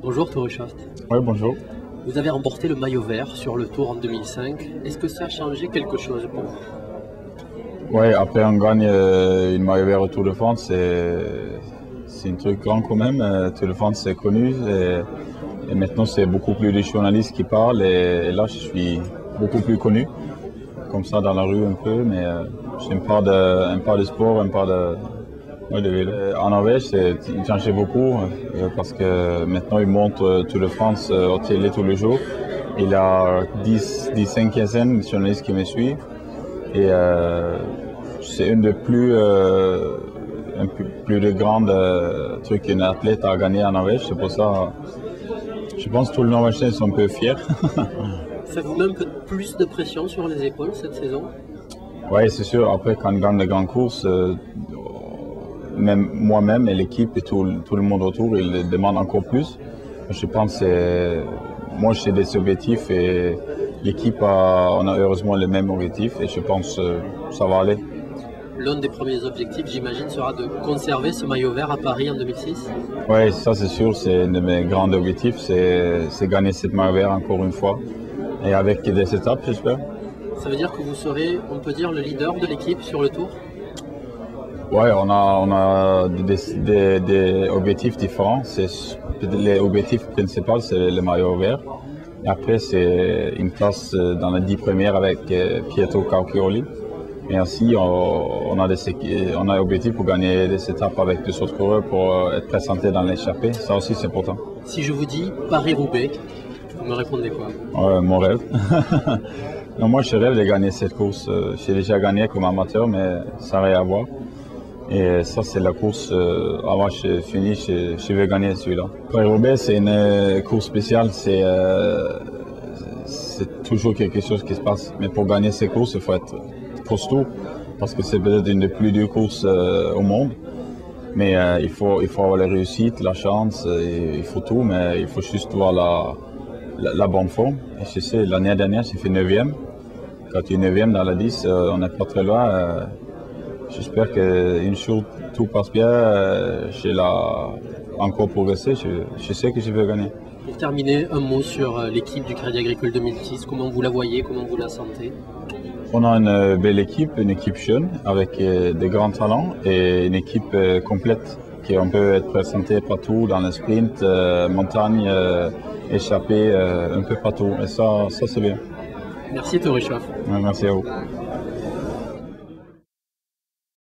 Bonjour Torreshaft. Oui, bonjour. Vous avez remporté le maillot vert sur le Tour en 2005. Est-ce que ça a changé quelque chose pour vous? Oui, après on gagne une maillot vert au Tour de France, c'est un truc grand quand même. Tour de France c'est connu et maintenant c'est beaucoup plus de journalistes qui parlent et là je suis beaucoup plus connu, comme ça dans la rue un peu, mais j'ai un part de sport, un part de vélo. En Norvège, il changeait beaucoup parce que maintenant il monte Tour de France au télé tous les jours. Il y a 10, 15 de journalistes qui me suivent. Et c'est une des plus de grandes trucs qu'un athlète a gagné en Norvège. C'est pour ça, je pense que tous les Norvégiens sont un peu fiers. Faites-vous même plus de pression sur les épaules cette saison? Oui, c'est sûr. Après, quand on gagne des grandes courses, même moi-même et l'équipe et tout le monde autour, ils demandent encore plus. Je pense que moi j'ai des objectifs et l'équipe on a heureusement les mêmes objectifs et je pense que ça va aller. L'un des premiers objectifs, j'imagine, sera de conserver ce maillot vert à Paris en 2006? Oui, ça c'est sûr, c'est un de mes grands objectifs, c'est gagner cette maillot vert encore une fois et avec des étapes, j'espère. Ça veut dire que vous serez, on peut dire, le leader de l'équipe sur le Tour? Oui, on a des objectifs différents. L'objectif principal, c'est le maillot vert. Et après, c'est une place dans les 10 premières avec Pietro Cauchioli. Et ainsi, on a l'objectif pour gagner des étapes avec des autres coureurs pour être présenté dans l'échappée. Ça aussi, c'est important. Si je vous dis Paris-Roubaix, vous me répondez quoi? Mon rêve. Non, moi, je rêve de gagner cette course. J'ai déjà gagné comme amateur, mais ça n'a rien à voir. Et ça, c'est la course, avant que je finisse, je vais gagner celui-là. Paris-Roubaix, c'est une course spéciale, c'est toujours quelque chose qui se passe. Mais pour gagner ces courses, il faut être costaud, parce que c'est peut-être une des plus dures courses au monde. Mais il faut avoir la réussite, la chance, il faut tout, mais il faut juste avoir la bonne forme. Et je sais, l'année dernière, j'ai fait 9e. Quand tu es 9e dans la 10, on n'est pas très loin. J'espère qu'une jour tout passe bien, j'ai encore progressé, je sais que je vais gagner. Pour terminer, un mot sur l'équipe du Crédit Agricole 2006, comment vous la voyez, comment vous la sentez? On a une belle équipe, une équipe jeune avec des grands talents et une équipe complète qu'on peut être présentée partout dans le sprint, montagne, échappée, un peu partout et ça c'est bien. Merci Torreshaft. Merci à vous.